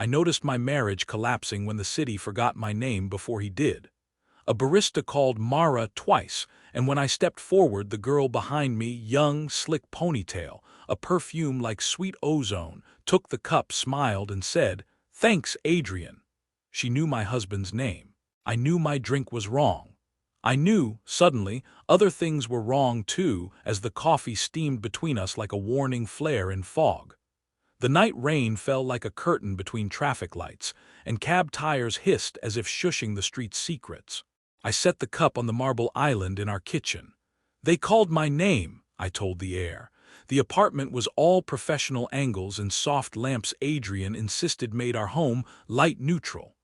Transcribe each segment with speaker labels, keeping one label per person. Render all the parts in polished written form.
Speaker 1: I noticed my marriage collapsing when the city forgot my name before he did. A barista called Mara twice, and when I stepped forward, the girl behind me, young, slick ponytail, a perfume like sweet ozone, took the cup, smiled, and said, "Thanks, Adrian." She knew my husband's name. I knew my drink was wrong. I knew, suddenly, other things were wrong too, as the coffee steamed between us like a warning flare in fog. The night rain fell like a curtain between traffic lights, and cab tires hissed as if shushing the street's secrets. I set the cup on the marble island in our kitchen. "They called my name," I told the air. The apartment was all professional angles and soft lamps Adrian insisted made our home light neutral.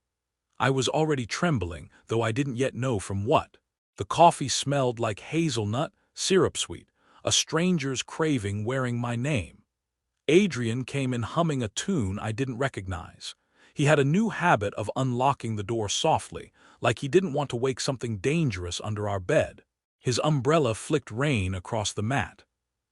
Speaker 1: I was already trembling, though I didn't yet know from what. The coffee smelled like hazelnut, syrup sweet, a stranger's craving wearing my name. Adrian came in humming a tune I didn't recognize. He had a new habit of unlocking the door softly, like he didn't want to wake something dangerous under our bed. His umbrella flicked rain across the mat.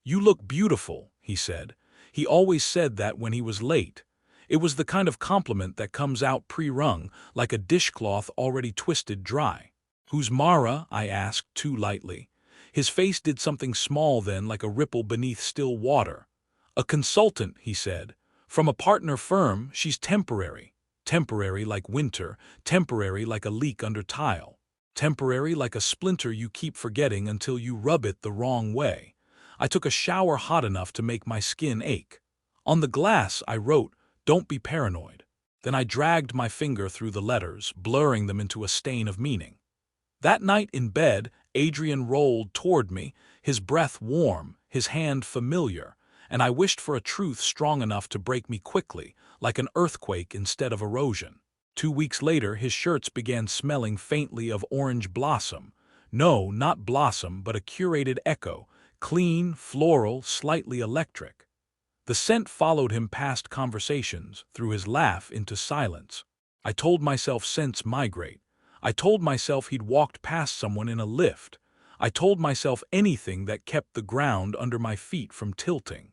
Speaker 1: "You look beautiful," he said. He always said that when he was late. It was the kind of compliment that comes out pre-wrung, like a dishcloth already twisted dry. "Who's Mara?" I asked too lightly. His face did something small then, like a ripple beneath still water. "A consultant," he said. "From a partner firm, she's temporary. Temporary like winter, temporary like a leak under tile. Temporary like a splinter you keep forgetting until you rub it the wrong way." I took a shower hot enough to make my skin ache. On the glass I wrote, "Don't be paranoid." Then I dragged my finger through the letters, blurring them into a stain of meaning. That night in bed, Adrian rolled toward me, his breath warm, his hand familiar, and I wished for a truth strong enough to break me quickly, like an earthquake instead of erosion. 2 weeks later, his shirts began smelling faintly of orange blossom. No, not blossom, but a curated echo, clean, floral, slightly electric. The scent followed him past conversations, through his laugh into silence. I told myself scents migrate. I told myself he'd walked past someone in a lift. I told myself anything that kept the ground under my feet from tilting.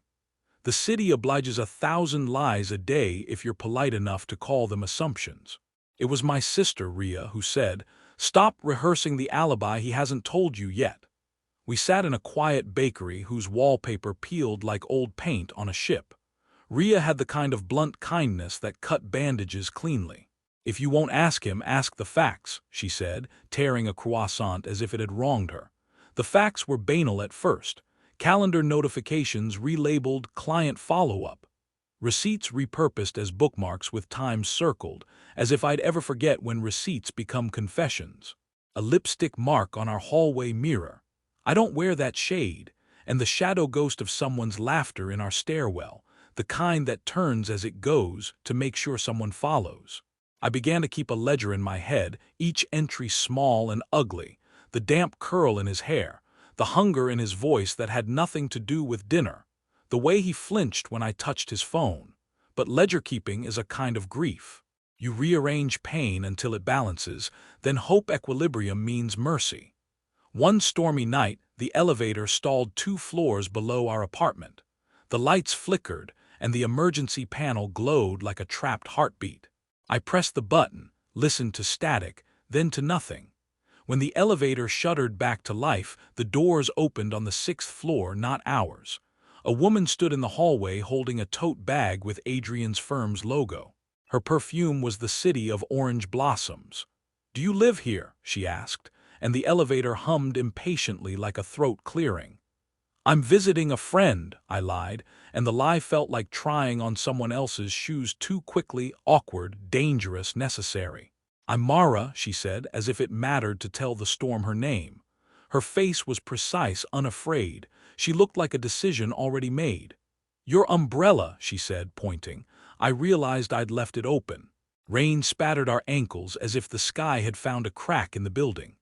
Speaker 1: The city obliges 1,000 lies a day if you're polite enough to call them assumptions. It was my sister, Ria, who said, "Stop rehearsing the alibi he hasn't told you yet." We sat in a quiet bakery whose wallpaper peeled like old paint on a ship. Ria had the kind of blunt kindness that cut bandages cleanly. "If you won't ask him, ask the facts," she said, tearing a croissant as if it had wronged her. The facts were banal at first. Calendar notifications relabeled client follow-up. Receipts repurposed as bookmarks with times circled, as if I'd ever forget when receipts become confessions. A lipstick mark on our hallway mirror. I don't wear that shade, and the shadow ghost of someone's laughter in our stairwell, the kind that turns as it goes to make sure someone follows. I began to keep a ledger in my head, each entry small and ugly, the damp curl in his hair, the hunger in his voice that had nothing to do with dinner, the way he flinched when I touched his phone. But ledger-keeping is a kind of grief. You rearrange pain until it balances, then hope equilibrium means mercy. One stormy night, the elevator stalled 2 floors below our apartment. The lights flickered, and the emergency panel glowed like a trapped heartbeat. I pressed the button, listened to static, then to nothing. When the elevator shuddered back to life, the doors opened on the 6th floor, not ours. A woman stood in the hallway holding a tote bag with Adrian's firm's logo. Her perfume was the city of orange blossoms. "Do you live here?" she asked, and the elevator hummed impatiently like a throat clearing. "I'm visiting a friend," I lied, and the lie felt like trying on someone else's shoes too quickly, awkward, dangerous, necessary. "I'm Mara," she said, as if it mattered to tell the storm her name. Her face was precise, unafraid. She looked like a decision already made. "Your umbrella," she said, pointing. I realized I'd left it open. Rain spattered our ankles as if the sky had found a crack in the building.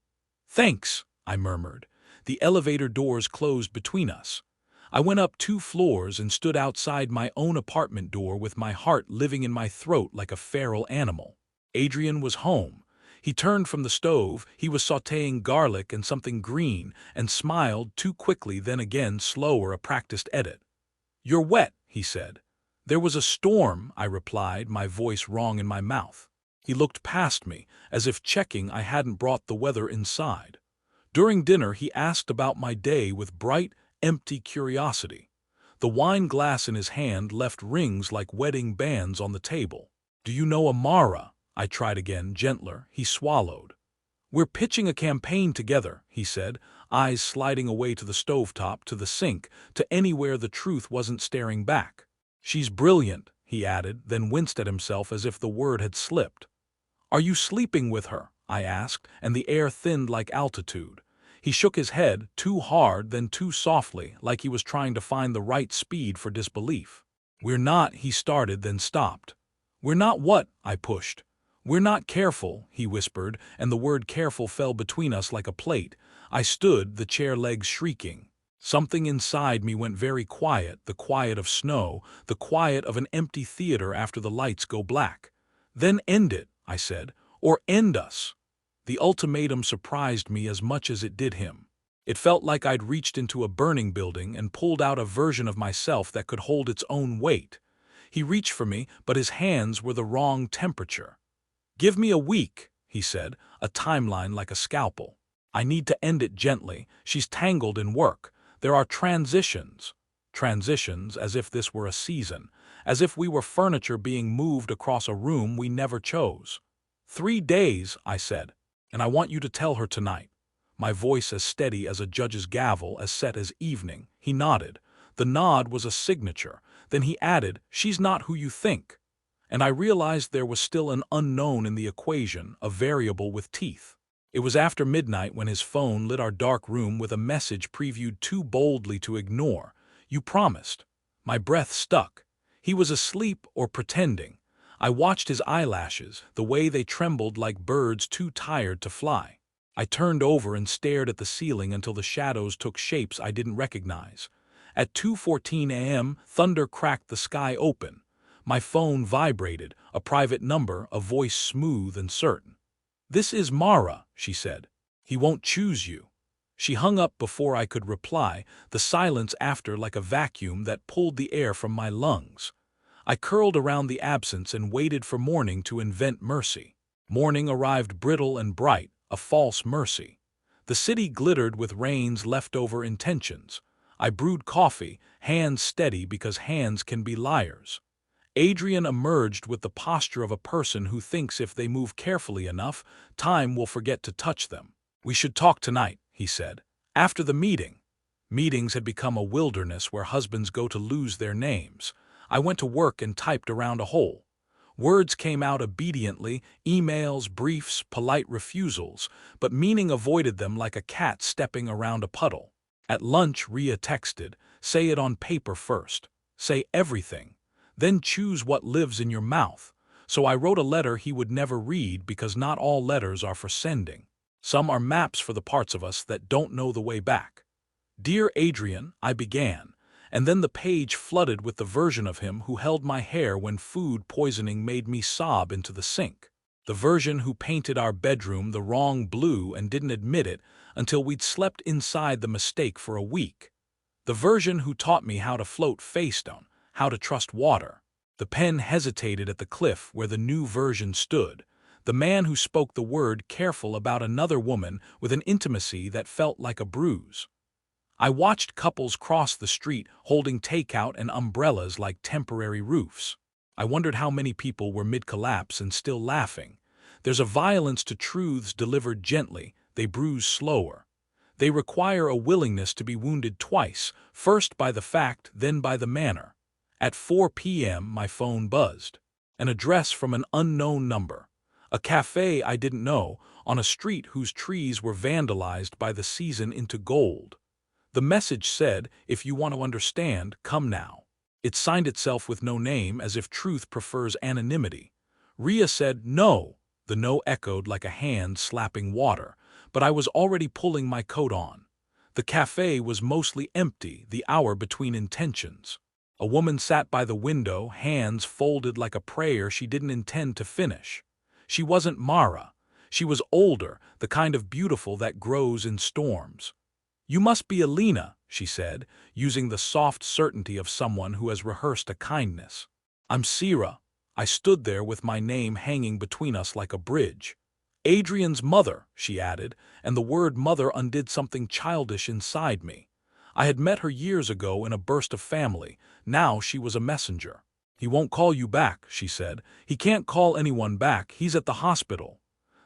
Speaker 1: "Thanks," I murmured. The elevator doors closed between us. I went up 2 floors and stood outside my own apartment door with my heart living in my throat like a feral animal. Adrian was home. He turned from the stove, he was sautéing garlic and something green, and smiled too quickly, then again slower, a practiced edit. "You're wet," he said. There was a storm, I replied, my voice wrong in my mouth. He looked past me, as if checking I hadn't brought the weather inside. During dinner he asked about my day with bright, empty curiosity. The wine glass in his hand left rings like wedding bands on the table. "Do you know Amara?" I tried again, gentler. He swallowed. "We're pitching a campaign together," he said, eyes sliding away to the stovetop, to the sink, to anywhere the truth wasn't staring back. "She's brilliant," he added, then winced at himself as if the word had slipped. "Are you sleeping with her?" I asked, and the air thinned like altitude. He shook his head, too hard, then too softly, like he was trying to find the right speed for disbelief. "We're not," he started, then stopped. "We're not what?" I pushed. "We're not careful," he whispered, and the word careful fell between us like a plate. I stood, the chair legs shrieking. Something inside me went very quiet, the quiet of snow, the quiet of an empty theater after the lights go black. "Then end it," I said, "or end us." The ultimatum surprised me as much as it did him. It felt like I'd reached into a burning building and pulled out a version of myself that could hold its own weight. He reached for me, but his hands were the wrong temperature. "Give me a week," he said, a timeline like a scalpel. "I need to end it gently. She's tangled in work. There are transitions." Transitions, as if this were a season, as if we were furniture being moved across a room we never chose. "3 days," I said, "and I want you to tell her tonight." My voice as steady as a judge's gavel, as set as evening. He nodded. The nod was a signature. Then he added, "She's not who you think." And I realized there was still an unknown in the equation, a variable with teeth. It was after midnight when his phone lit our dark room with a message previewed too boldly to ignore. "You promised." My breath stuck. He was asleep or pretending. I watched his eyelashes, the way they trembled like birds too tired to fly. I turned over and stared at the ceiling until the shadows took shapes I didn't recognize. At 2:14 a.m., thunder cracked the sky open. My phone vibrated, a private number, a voice smooth and certain. "This is Mara," she said. "He won't choose you." She hung up before I could reply, the silence after like a vacuum that pulled the air from my lungs. I curled around the absence and waited for morning to invent mercy. Morning arrived brittle and bright, a false mercy. The city glittered with rain's leftover intentions. I brewed coffee, hands steady because hands can be liars. Adrian emerged with the posture of a person who thinks if they move carefully enough, time will forget to touch them. "We should talk tonight," he said. "After the meeting." Meetings had become a wilderness where husbands go to lose their names. I went to work and typed around a hole. Words came out obediently, emails, briefs, polite refusals, but meaning avoided them like a cat stepping around a puddle. At lunch, Rhea texted, "Say it on paper first. Say everything. Then choose what lives in your mouth." So I wrote a letter he would never read because not all letters are for sending. Some are maps for the parts of us that don't know the way back. "Dear Adrian," I began, and then the page flooded with the version of him who held my hair when food poisoning made me sob into the sink. The version who painted our bedroom the wrong blue and didn't admit it until we'd slept inside the mistake for a week. The version who taught me how to float face down, how to trust water. The pen hesitated at the cliff where the new version stood. The man who spoke the word careful about another woman with an intimacy that felt like a bruise. I watched couples cross the street holding takeout and umbrellas like temporary roofs. I wondered how many people were mid-collapse and still laughing. There's a violence to truths delivered gently, they bruise slower. They require a willingness to be wounded twice, first by the fact, then by the manner. At 4 p.m. my phone buzzed. An address from an unknown number. A cafe I didn't know, on a street whose trees were vandalized by the season into gold. The message said, "If you want to understand, come now." It signed itself with no name, as if truth prefers anonymity. Rhea said, "No." The no echoed like a hand slapping water, but I was already pulling my coat on. The cafe was mostly empty, the hour between intentions. A woman sat by the window, hands folded like a prayer she didn't intend to finish. She wasn't Mara. She was older, the kind of beautiful that grows in storms. "You must be Alina," she said, using the soft certainty of someone who has rehearsed a kindness. I'm Sierra. I stood there with my name hanging between us like a bridge. Adrian's mother, she added, and the word mother undid something childish inside me. I had met her years ago in a burst of family. Now she was a messenger. He won't call you back, she said. He can't call anyone back. He's at the hospital.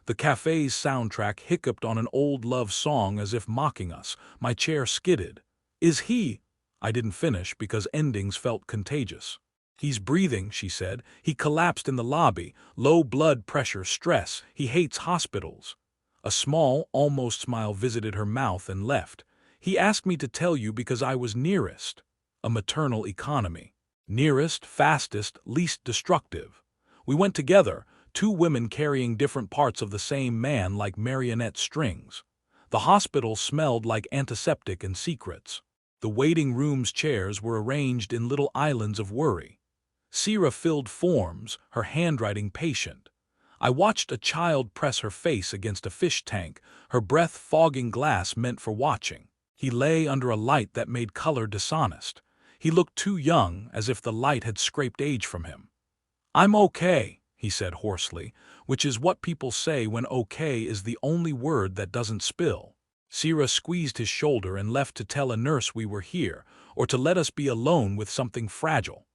Speaker 1: The cafe's soundtrack hiccuped on an old love song as if mocking us. My chair skidded. Is he? I didn't finish because endings felt contagious. He's breathing, she said. He collapsed in the lobby. Low blood pressure, stress. He hates hospitals. A small, almost smile visited her mouth and left. He asked me to tell you because I was nearest. A maternal economy. Nearest, fastest, least destructive. We went together, two women carrying different parts of the same man like marionette strings. The hospital smelled like antiseptic and secrets. The waiting room's chairs were arranged in little islands of worry. Sierra filled forms, her handwriting patient. I watched a child press her face against a fish tank, her breath fogging glass meant for watching. He lay under a light that made color dishonest. He looked too young, as if the light had scraped age from him. I'm okay, he said hoarsely, which is what people say when okay is the only word that doesn't spill. Sierra squeezed his shoulder and left to tell a nurse we were here, or to let us be alone with something fragile.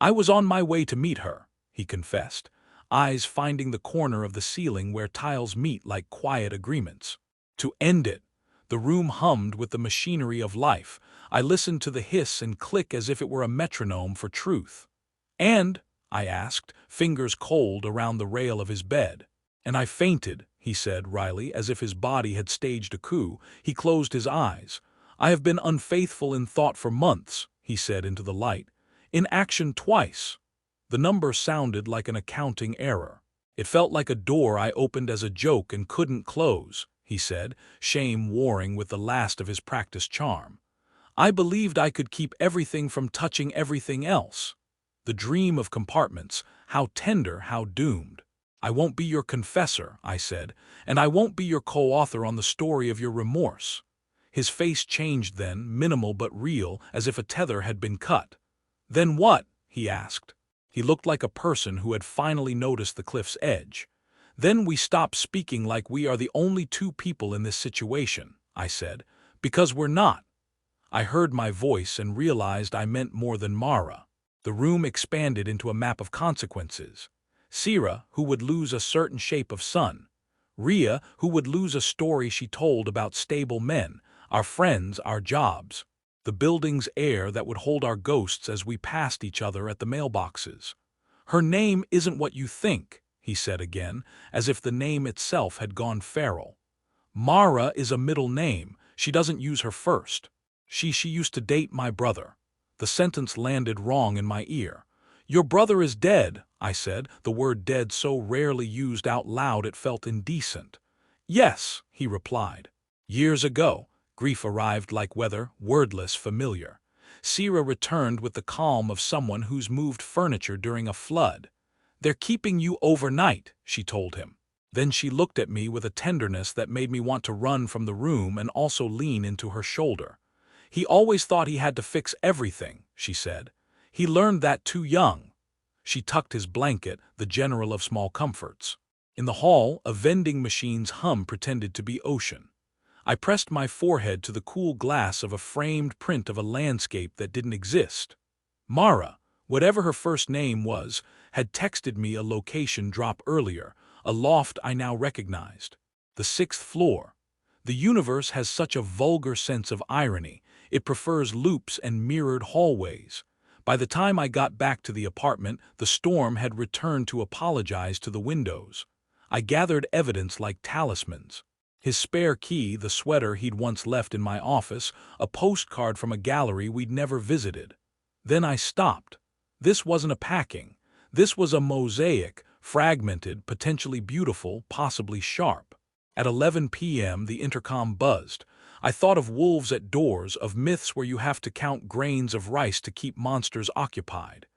Speaker 1: I was on my way to meet her, he confessed, eyes finding the corner of the ceiling where tiles meet like quiet agreements. To end it. The room hummed with the machinery of life. I listened to the hiss and click as if it were a metronome for truth. And, I asked, fingers cold around the rail of his bed. And I fainted, he said wryly, as if his body had staged a coup. He closed his eyes. I have been unfaithful in thought for months, he said into the light. In action twice. The number sounded like an accounting error. It felt like a door I opened as a joke and couldn't close, he said, shame warring with the last of his practiced charm. I believed I could keep everything from touching everything else. The dream of compartments, how tender, how doomed. I won't be your confessor, I said, and I won't be your co-author on the story of your remorse. His face changed then, minimal but real, as if a tether had been cut. Then what? He asked. He looked like a person who had finally noticed the cliff's edge. Then we stopped speaking like we are the only two people in this situation, I said, because we're not. I heard my voice and realized I meant more than Mara. The room expanded into a map of consequences. Sierra, who would lose a certain shape of sun. Rhea, who would lose a story she told about stable men, our friends, our jobs. The building's air that would hold our ghosts as we passed each other at the mailboxes. Her name isn't what you think, he said again, as if the name itself had gone feral. Mara is a middle name. She doesn't use her first. She used to date my brother. The sentence landed wrong in my ear. Your brother is dead, I said, the word dead so rarely used out loud it felt indecent. Yes, he replied. Years ago. Grief arrived like weather, wordless, familiar. Sierra returned with the calm of someone who's moved furniture during a flood. They're keeping you overnight, she told him. Then she looked at me with a tenderness that made me want to run from the room and also lean into her shoulder. He always thought he had to fix everything, she said. He learned that too young. She tucked his blanket, the general of small comforts. In the hall, a vending machine's hum pretended to be ocean. I pressed my forehead to the cool glass of a framed print of a landscape that didn't exist. Mara, whatever her first name was, had texted me a location drop earlier, a loft I now recognized. The 6th floor. The universe has such a vulgar sense of irony. It prefers loops and mirrored hallways. By the time I got back to the apartment, the storm had returned to apologize to the windows. I gathered evidence like talismans. His spare key, the sweater he'd once left in my office, a postcard from a gallery we'd never visited. Then I stopped. This wasn't a packing. This was a mosaic, fragmented, potentially beautiful, possibly sharp. At 11 p.m. the intercom buzzed. I thought of wolves at doors, of myths where you have to count grains of rice to keep monsters occupied.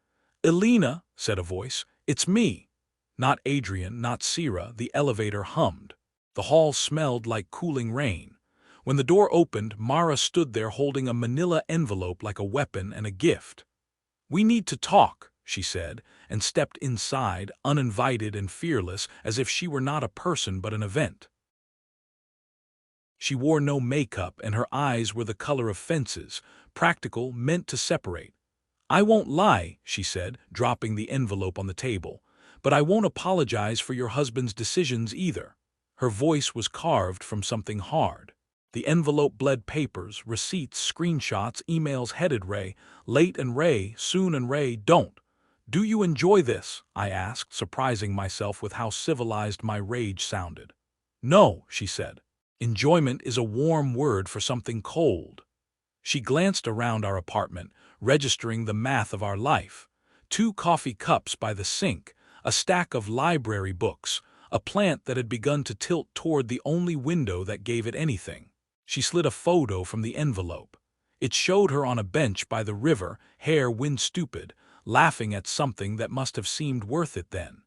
Speaker 1: Elena, said a voice, it's me. Not Adrian, not Sierra, the elevator hummed. The hall smelled like cooling rain. When the door opened, Mara stood there holding a manila envelope like a weapon and a gift. We need to talk, she said, and stepped inside, uninvited and fearless, as if she were not a person but an event. She wore no makeup, and her eyes were the color of fences, practical, meant to separate. "I won't lie," she said, dropping the envelope on the table, "but I won't apologize for your husband's decisions either." Her voice was carved from something hard. The envelope bled papers, receipts, screenshots, emails headed Ray, late and Ray, soon and Ray, don't. "Do you enjoy this?" I asked, surprising myself with how civilized my rage sounded. "No," she said. "Enjoyment is a warm word for something cold." She glanced around our apartment, registering the math of our life. 2 coffee cups by the sink, a stack of library books, a plant that had begun to tilt toward the only window that gave it anything. She slid a photo from the envelope. It showed her on a bench by the river, hair wind-stupid, laughing at something that must have seemed worth it then.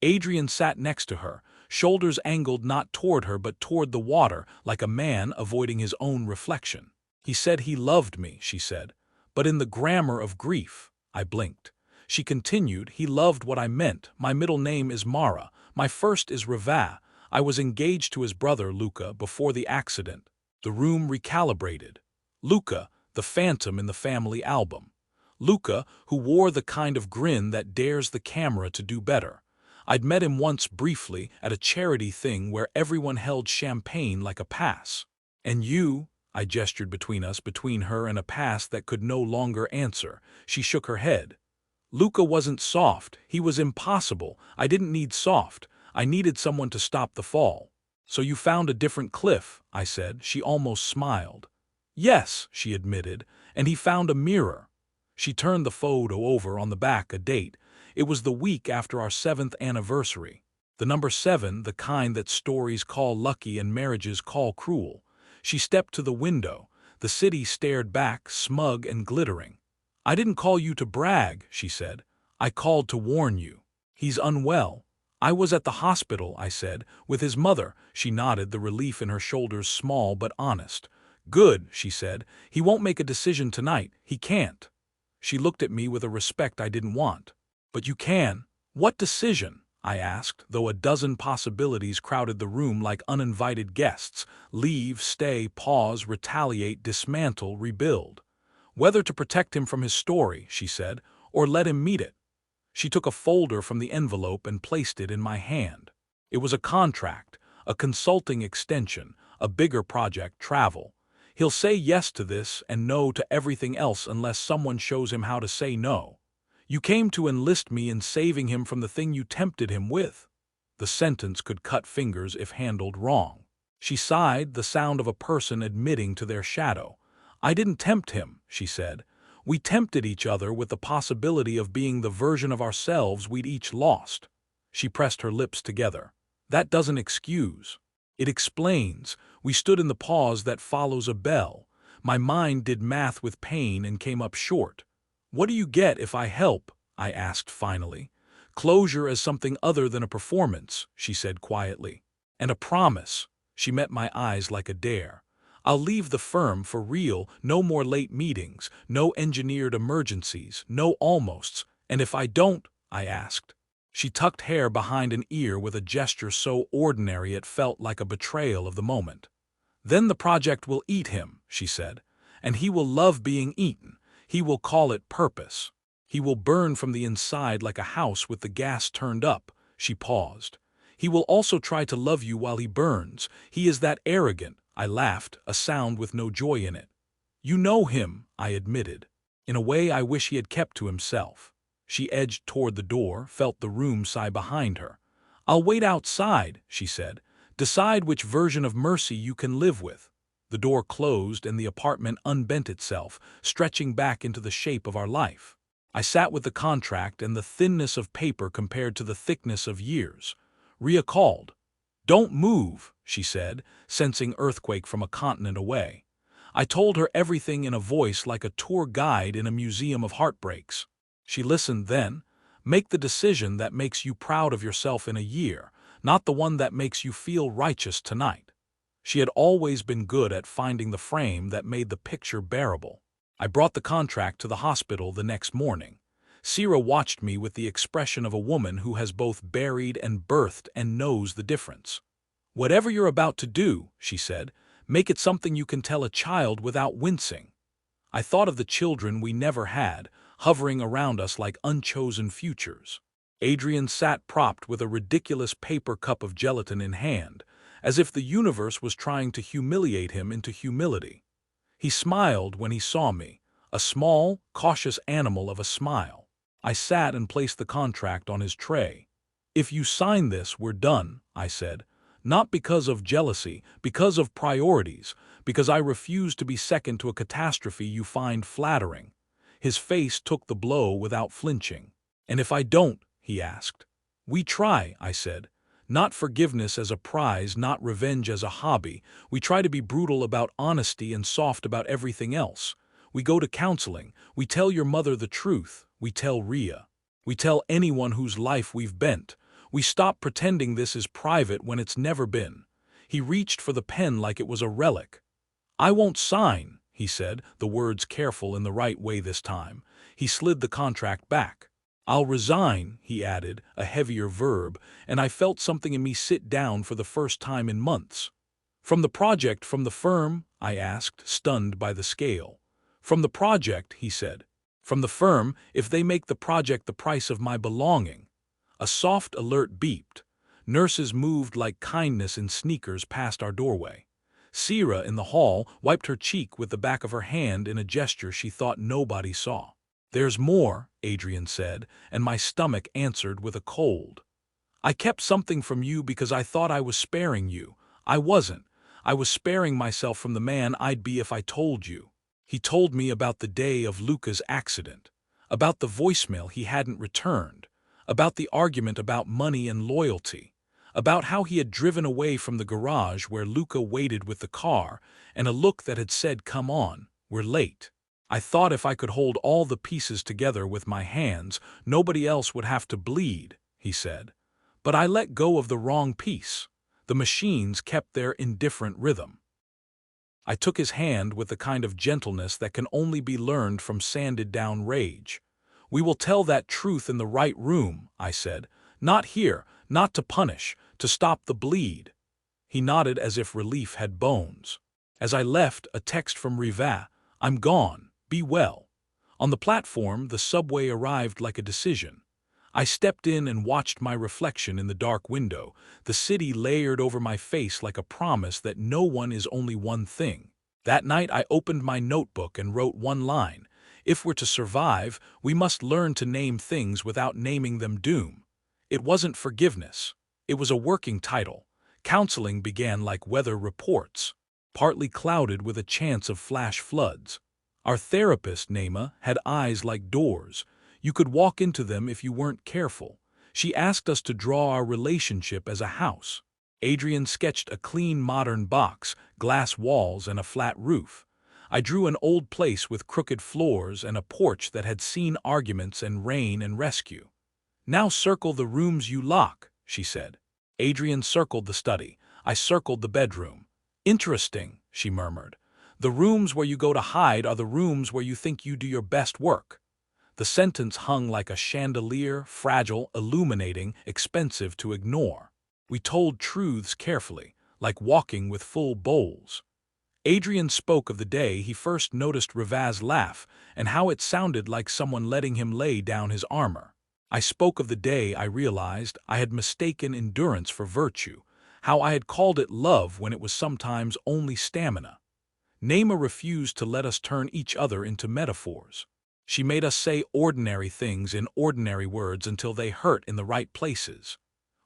Speaker 1: Adrian sat next to her, shoulders angled not toward her but toward the water, like a man avoiding his own reflection. "He said he loved me," she said, "but in the grammar of grief." I blinked. She continued, "He loved what I meant. My middle name is Mara. My first is Reva. I was engaged to his brother, Luca, before the accident." The room recalibrated. Luca, the phantom in the family album. Luca, who wore the kind of grin that dares the camera to do better. I'd met him once briefly at a charity thing where everyone held champagne like a pass. "And you?" I gestured between her and a pass that could no longer answer. She shook her head. "Luca wasn't soft. He was impossible. I didn't need soft. I needed someone to stop the fall." "So you found a different Cliff," I said. She almost smiled. "Yes," she admitted, "and he found a mirror." She turned the photo over, on the back a date. It was the week after our 7th anniversary. The number 7, the kind that stories call lucky and marriages call cruel. She stepped to the window. The city stared back, smug and glittering. "I didn't call you to brag," she said. "I called to warn you. He's unwell." "I was at the hospital," I said, "with his mother." She nodded, the relief in her shoulders small but honest. "Good," she said. "He won't make a decision tonight. He can't." She looked at me with a respect I didn't want. "But you can." "What decision?" I asked, though a dozen possibilities crowded the room like uninvited guests. Leave, stay, pause, retaliate, dismantle, rebuild. "Whether to protect him from his story," she said, "or let him meet it." She took a folder from the envelope and placed it in my hand. It was a contract, a consulting extension, a bigger project, travel. "He'll say yes to this and no to everything else unless someone shows him how to say no. You came to enlist me in saving him from the thing you tempted him with." The sentence could cut fingers if handled wrong. She sighed, the sound of a person admitting to their shadow. "I didn't tempt him," she said. "We tempted each other with the possibility of being the version of ourselves we'd each lost." She pressed her lips together. "That doesn't excuse. It explains." We stood in the pause that follows a bell. My mind did math with pain and came up short. "What do you get if I help?" I asked finally. "Closure as something other than a performance," she said quietly. "And a promise." She met my eyes like a dare. "I'll leave the firm for real, no more late meetings, no engineered emergencies, no almosts. And if I don't?" I asked. She tucked hair behind an ear with a gesture so ordinary it felt like a betrayal of the moment. "Then the project will eat him," she said. "And he will love being eaten. He will call it purpose. He will burn from the inside like a house with the gas turned up." She paused. "He will also try to love you while he burns. He is that arrogant." I laughed, a sound with no joy in it. "You know him," I admitted. "In a way I wish he had kept to himself." She edged toward the door, felt the room sigh behind her. "I'll wait outside," she said. "Decide which version of mercy you can live with." The door closed and the apartment unbent itself, stretching back into the shape of our life. I sat with the contract and the thinness of paper compared to the thickness of years. Rhea called. "Don't move," she said, sensing earthquake from a continent away. I told her everything in a voice like a tour guide in a museum of heartbreaks. She listened then. "Make the decision that makes you proud of yourself in a year, not the one that makes you feel righteous tonight." She had always been good at finding the frame that made the picture bearable. I brought the contract to the hospital the next morning. Sira watched me with the expression of a woman who has both buried and birthed and knows the difference. "Whatever you're about to do," she said, "make it something you can tell a child without wincing." I thought of the children we never had, hovering around us like unchosen futures. Adrian sat propped with a ridiculous paper cup of gelatin in hand, as if the universe was trying to humiliate him into humility. He smiled when he saw me, a small, cautious animal of a smile. I sat and placed the contract on his tray. "If you sign this, we're done," I said. "Not because of jealousy, because of priorities, because I refuse to be second to a catastrophe you find flattering." His face took the blow without flinching. "And if I don't?" he asked. "We try," I said. "Not forgiveness as a prize, not revenge as a hobby. We try to be brutal about honesty and soft about everything else. We go to counseling. We tell your mother the truth. We tell Rhea. We tell anyone whose life we've bent. We stop pretending this is private when it's never been." He reached for the pen like it was a relic. "I won't sign," he said, the words careful in the right way this time. He slid the contract back. "I'll resign," he added, a heavier verb, and I felt something in me sit down for the first time in months. "From the project, from the firm?" I asked, stunned by the scale. "From the project," he said. "From the firm, if they make the project the price of my belonging." A soft alert beeped. Nurses moved like kindness in sneakers past our doorway. Sira, in the hall, wiped her cheek with the back of her hand in a gesture she thought nobody saw. "There's more," Adrian said, and my stomach answered with a cold. "I kept something from you because I thought I was sparing you. I wasn't. I was sparing myself from the man I'd be if I told you." He told me about the day of Luca's accident, about the voicemail he hadn't returned, about the argument about money and loyalty, about how he had driven away from the garage where Luca waited with the car, and a look that had said, "Come on, we're late." "I thought if I could hold all the pieces together with my hands, nobody else would have to bleed," he said. "But I let go of the wrong piece. The machines kept their indifferent rhythm." I took his hand with the kind of gentleness that can only be learned from sanded-down rage. "We will tell that truth in the right room," I said. "Not here, not to punish, to stop the bleed." He nodded as if relief had bones. As I left, a text from Riva: "I'm gone. Be well." On the platform, the subway arrived like a decision. I stepped in and watched my reflection in the dark window, the city layered over my face like a promise that no one is only one thing. That night I opened my notebook and wrote one line: "If we're to survive, we must learn to name things without naming them doom." It wasn't forgiveness. It was a working title. Counseling began like weather reports, partly clouded with a chance of flash floods. Our therapist, Naima, had eyes like doors. You could walk into them if you weren't careful. She asked us to draw our relationship as a house. Adrian sketched a clean modern box, glass walls and a flat roof. I drew an old place with crooked floors and a porch that had seen arguments and rain and rescue. "Now circle the rooms you lock," she said. Adrian circled the study. I circled the bedroom. "Interesting," she murmured. "The rooms where you go to hide are the rooms where you think you do your best work." The sentence hung like a chandelier, fragile, illuminating, expensive to ignore. We told truths carefully, like walking with full bowls. Adrian spoke of the day he first noticed Riva's laugh and how it sounded like someone letting him lay down his armor. I spoke of the day I realized I had mistaken endurance for virtue, how I had called it love when it was sometimes only stamina. Naima refused to let us turn each other into metaphors. She made us say ordinary things in ordinary words until they hurt in the right places.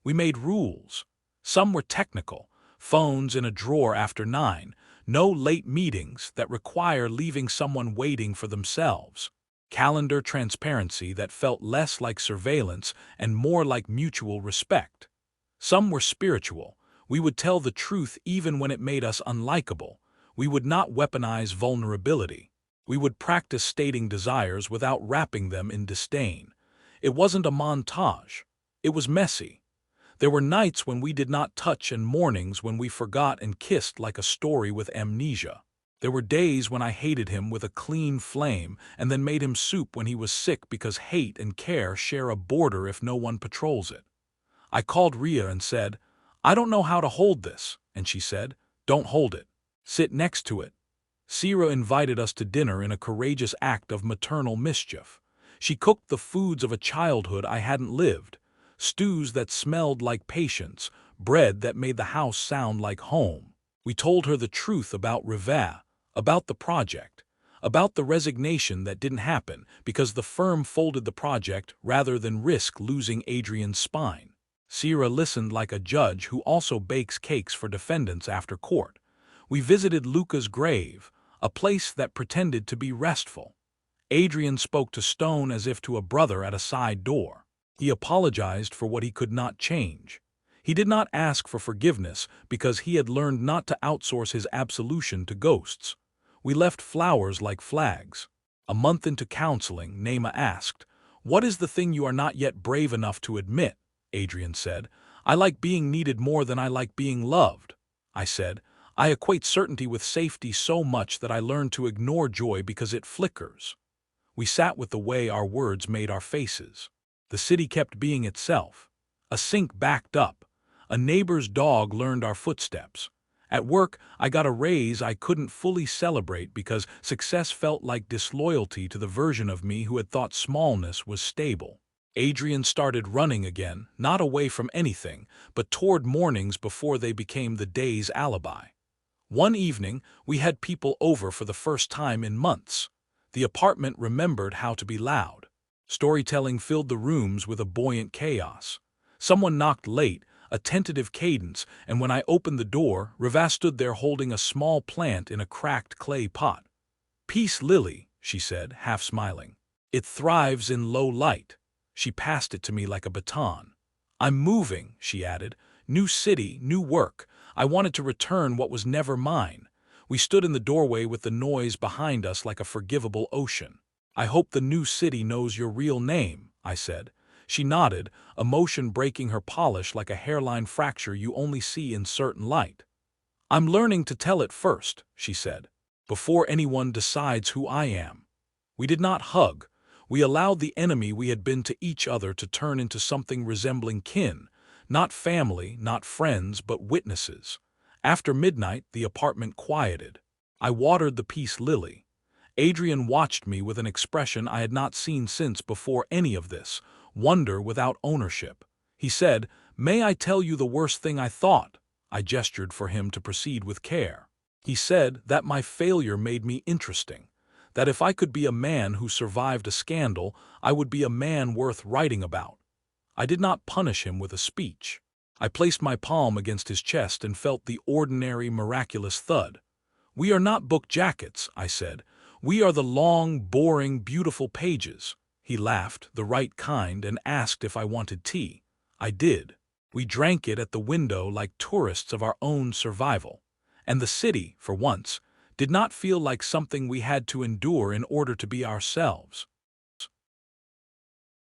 Speaker 1: We made rules. Some were technical: phones in a drawer after 9, no late meetings that require leaving someone waiting for themselves, calendar transparency that felt less like surveillance and more like mutual respect. Some were spiritual. We would tell the truth even when it made us unlikable. We would not weaponize vulnerability. We would practice stating desires without wrapping them in disdain. It wasn't a montage. It was messy. There were nights when we did not touch and mornings when we forgot and kissed like a story with amnesia. There were days when I hated him with a clean flame and then made him soup when he was sick because hate and care share a border if no one patrols it. I called Rhea and said, "I don't know how to hold this," and she said, "Don't hold it. Sit next to it." Sierra invited us to dinner in a courageous act of maternal mischief. She cooked the foods of a childhood I hadn't lived, stews that smelled like patience, bread that made the house sound like home. We told her the truth about Riva, about the project, about the resignation that didn't happen because the firm folded the project rather than risk losing Adrian's spine. Sierra listened like a judge who also bakes cakes for defendants after court. We visited Luca's grave, a place that pretended to be restful. Adrian spoke to stone as if to a brother at a side door. He apologized for what he could not change. He did not ask for forgiveness because he had learned not to outsource his absolution to ghosts. We left flowers like flags. A month into counseling, Naima asked, "What is the thing you are not yet brave enough to admit?" Adrian said, "I like being needed more than I like being loved." I said, "I equate certainty with safety so much that I learned to ignore joy because it flickers." We sat with the way our words made our faces. The city kept being itself. A sink backed up. A neighbor's dog learned our footsteps. At work, I got a raise I couldn't fully celebrate because success felt like disloyalty to the version of me who had thought smallness was stable. Adrian started running again, not away from anything, but toward mornings before they became the day's alibi. One evening, we had people over for the first time in months. The apartment remembered how to be loud. Storytelling filled the rooms with a buoyant chaos. Someone knocked late, a tentative cadence, and when I opened the door, Riva stood there holding a small plant in a cracked clay pot. "Peace lily," she said, half smiling. "It thrives in low light." She passed it to me like a baton. "I'm moving," she added. "New city, new work. I wanted to return what was never mine." We stood in the doorway with the noise behind us like a forgivable ocean. "I hope the new city knows your real name," I said. She nodded, emotion breaking her polish like a hairline fracture you only see in certain light. "I'm learning to tell it first," she said, "before anyone decides who I am." We did not hug. We allowed the enemy we had been to each other to turn into something resembling kin, not family, not friends, but witnesses. After midnight, the apartment quieted. I watered the peace lily. Adrian watched me with an expression I had not seen since before any of this, wonder without ownership. He said, "May I tell you the worst thing I thought?" I gestured for him to proceed with care. He said that my failure made me interesting, that if I could be a man who survived a scandal, I would be a man worth writing about. I did not punish him with a speech. I placed my palm against his chest and felt the ordinary, miraculous thud. "We are not book jackets," I said. "We are the long, boring, beautiful pages." He laughed, the right kind, and asked if I wanted tea. I did. We drank it at the window like tourists of our own survival. And the city, for once, did not feel like something we had to endure in order to be ourselves.